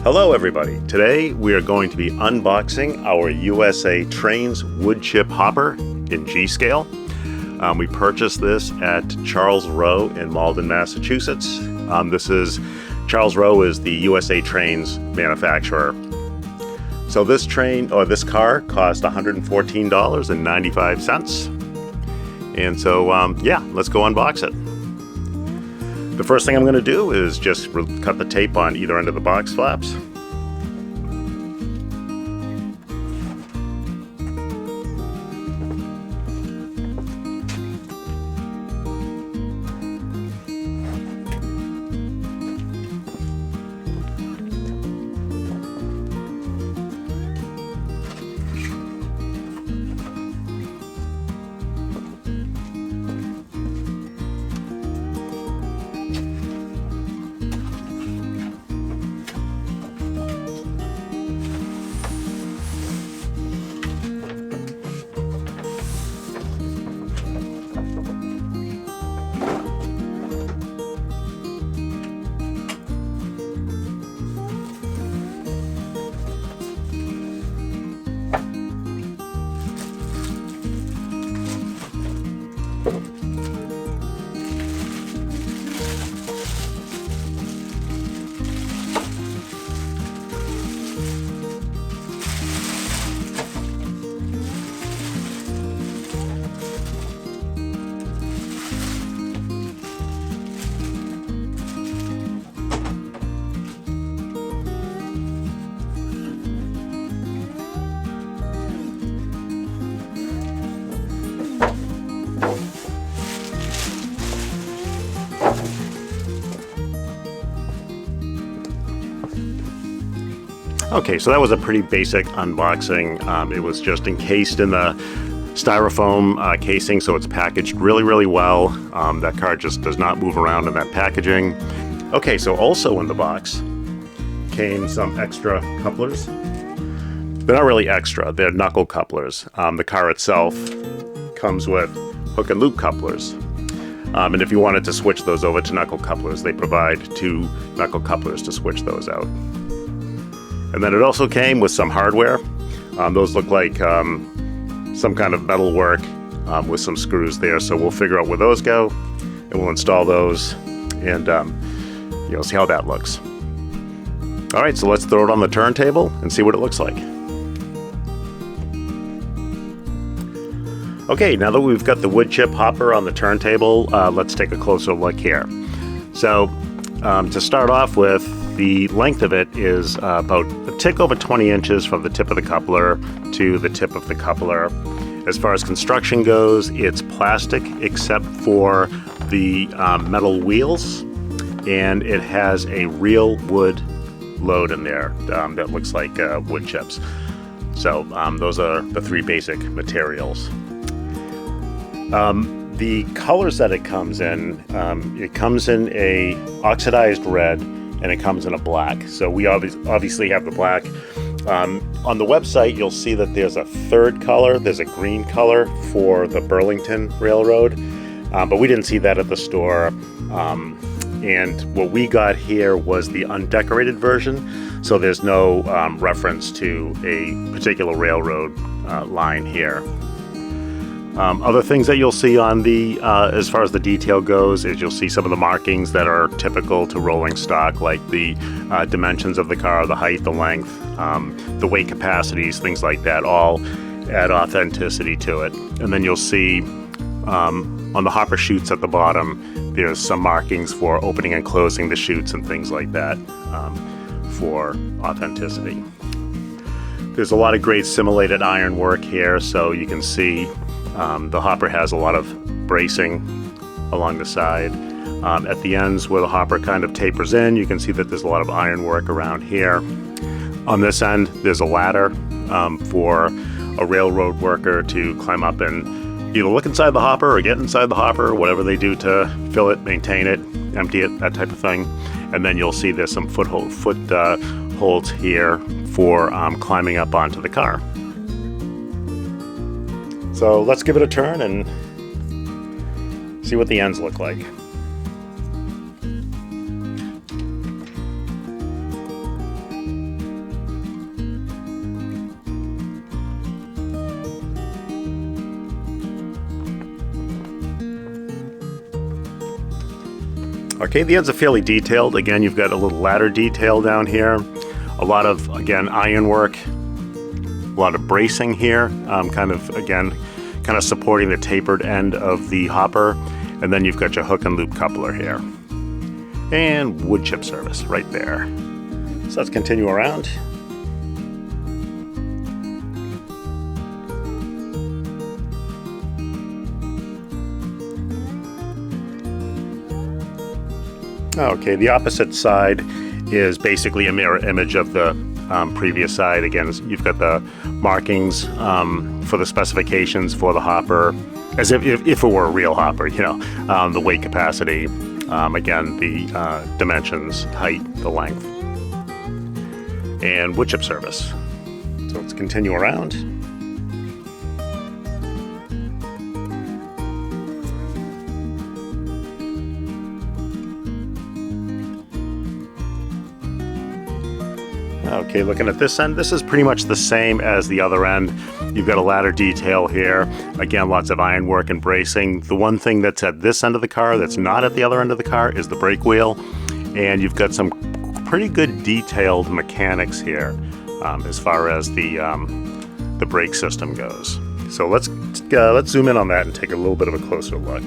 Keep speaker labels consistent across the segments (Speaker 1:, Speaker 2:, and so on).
Speaker 1: Hello everybody. Today we are going to be unboxing our USA Trains Woodchip Hopper in G-scale. We purchased this at Charles Rowe in Malden, Massachusetts. Charles Rowe is the USA Trains manufacturer. So this car cost $114.95. And so yeah, let's go unbox it. The first thing I'm going to do is just cut the tape on either end of the box flaps. Okay, so that was a pretty basic unboxing. It was just encased in the styrofoam casing, so it's packaged really well. That car just does not move around in that packaging. Okay, so also in the box came some extra couplers. They're not really extra, they're knuckle couplers. The car itself comes with hook and loop couplers. And if you wanted to switch those over to knuckle couplers, they provide 2 knuckle couplers to switch those out. And then it also came with some hardware. Those look like some kind of metal work with some screws there. So we'll figure out where those go, and we'll install those, and see how that looks. All right, so let's throw it on the turntable and see what it looks like. Okay, now that we've got the woodchip hopper on the turntable, let's take a closer look here. So to start off with, the length of it is about a tick over 20 inches from the tip of the coupler to the tip of the coupler. As far as construction goes, it's plastic except for the metal wheels, and it has a real wood load in there that looks like wood chips. So those are the 3 basic materials. The colors that it comes in a oxidized red, and it comes in a black. So we obviously have the black. On the website, you'll see that there's a 3rd color. There's a green color for the Burlington Railroad, but we didn't see that at the store. And what we got here was the undecorated version, so there's no reference to a particular railroad line here. Other things that you'll see on the, as far as the detail goes, is you'll see some of the markings that are typical to rolling stock, like the dimensions of the car, the height, the length, the weight capacities, things like that, all add authenticity to it. And then you'll see on the hopper chutes at the bottom, there's some markings for opening and closing the chutes and things like that for authenticity. There's a lot of great simulated iron work here, so you can see the hopper has a lot of bracing along the side. At the ends where the hopper kind of tapers in, you can see that there's a lot of iron work around here. On this end, there's a ladder for a railroad worker to climb up and either look inside the hopper or get inside the hopper, whatever they do to fill it, maintain it, empty it, that type of thing. And then you'll see there's some foot holds here for climbing up onto the car. So let's give it a turn and see what the ends look like. Okay, the ends are fairly detailed. Again, you've got a little ladder detail down here. A lot of, again, ironwork. A lot of bracing here, kind of supporting the tapered end of the hopper. And then you've got your hook and loop coupler here. And wood chip service right there. So let's continue around. Okay, the opposite side is basically a mirror image of the previous side. Again, you've got the markings for the specifications for the hopper, as if it were a real hopper, you know, the weight capacity, again, the dimensions, height, the length, and wood chip service. So let's continue around. Okay, looking at this end, this is pretty much the same as the other end. You've got a ladder detail here. Again, lots of ironwork and bracing. The one thing that's at this end of the car that's not at the other end of the car is the brake wheel. And you've got some pretty good detailed mechanics here as far as the brake system goes. So let's zoom in on that and take a little bit of a closer look.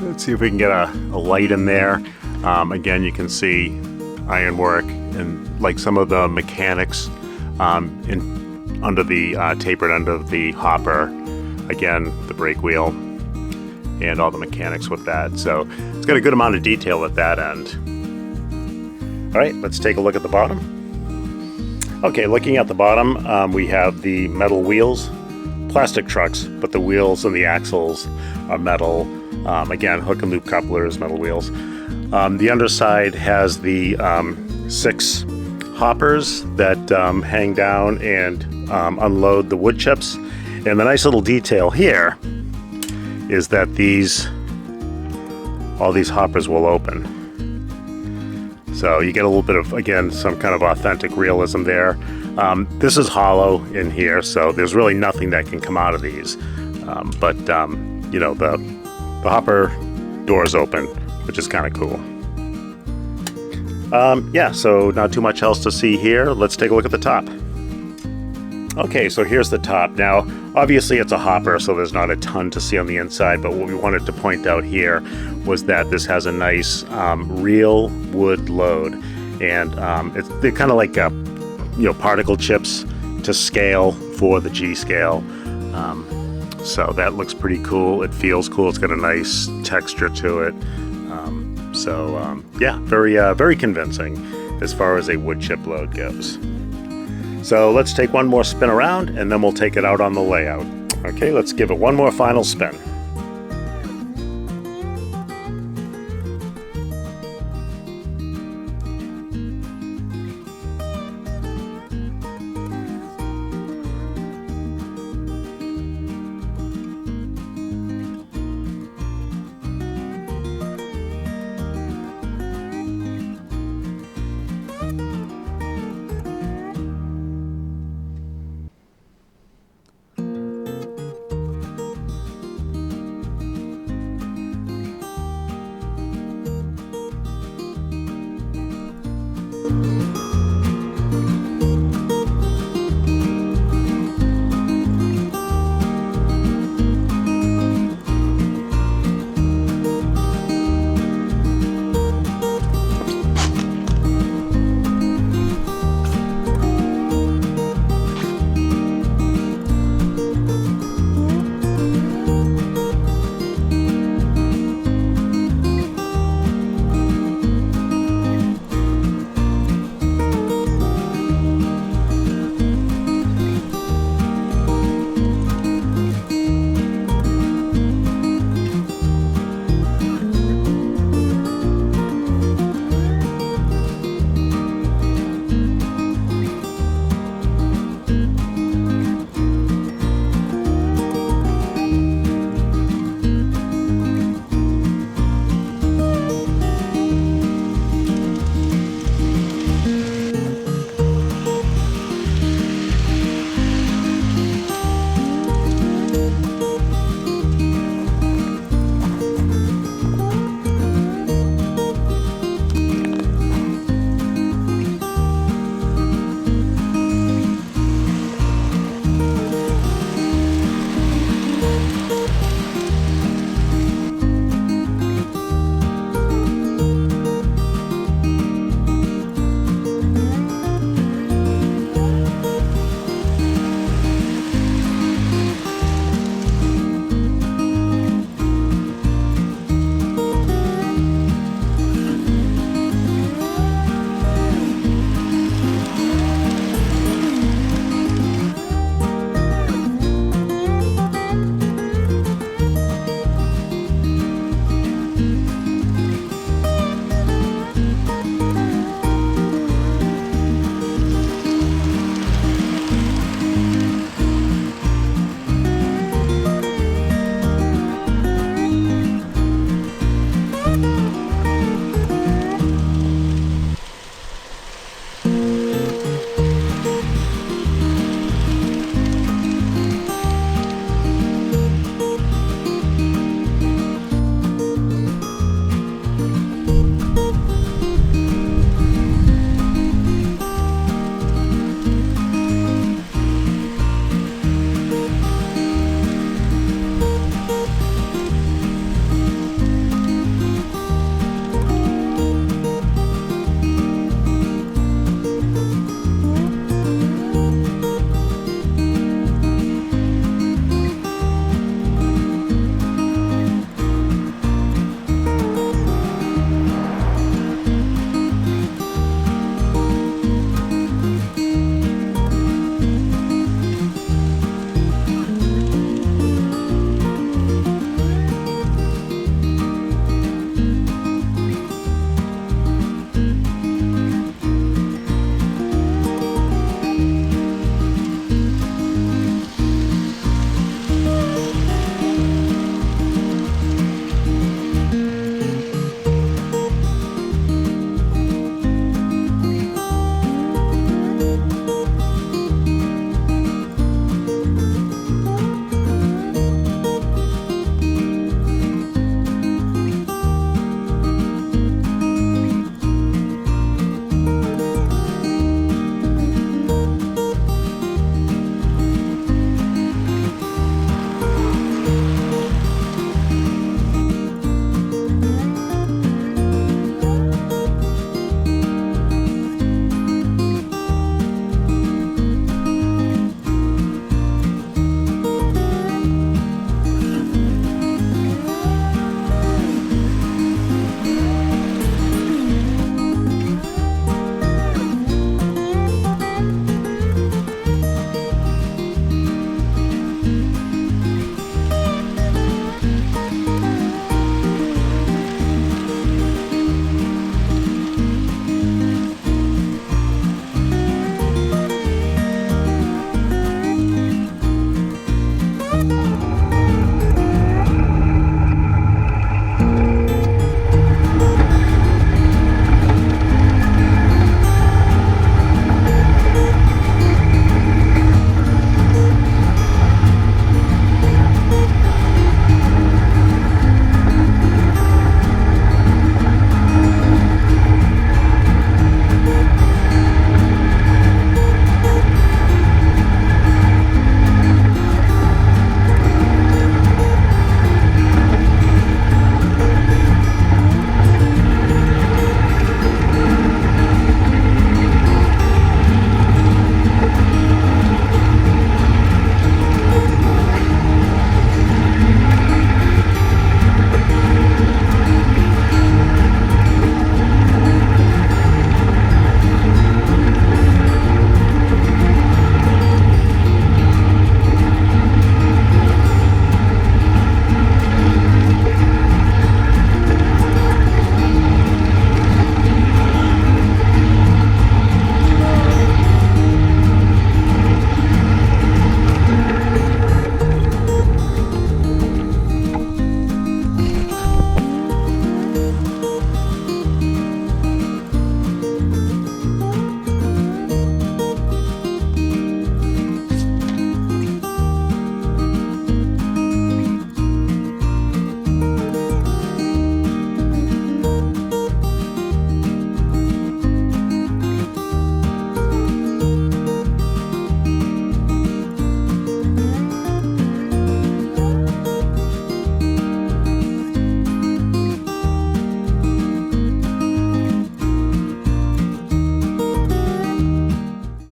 Speaker 1: Let's see if we can get a light in there. Again, you can see ironwork and like some of the mechanics under the tapered end of the hopper. Again, the brake wheel and all the mechanics with that. So it's got a good amount of detail at that end. All right, let's take a look at the bottom. Okay, looking at the bottom, we have the metal wheels, plastic trucks, but the wheels and the axles are metal. Again, hook and loop couplers, metal wheels. The underside has the 6 hoppers that hang down and unload the wood chips. And the nice little detail here is that all these hoppers will open. So you get a little bit of, again, some kind of authentic realism there. This is hollow in here, so there's really nothing that can come out of these. You know, the hopper doors open, which is kind of cool. Yeah, so not too much else to see here. Let's take a look at the top. Okay, so here's the top. Now, obviously it's a hopper, so there's not a ton to see on the inside, but what we wanted to point out here was that this has a nice real wood load. And they're kind of like particle chips to scale for the G scale. So that looks pretty cool. It feels cool. It's got a nice texture to it. Yeah, very convincing as far as a wood chip load goes. So let's take one more spin around and then we'll take it out on the layout. Okay, let's give it one more final spin.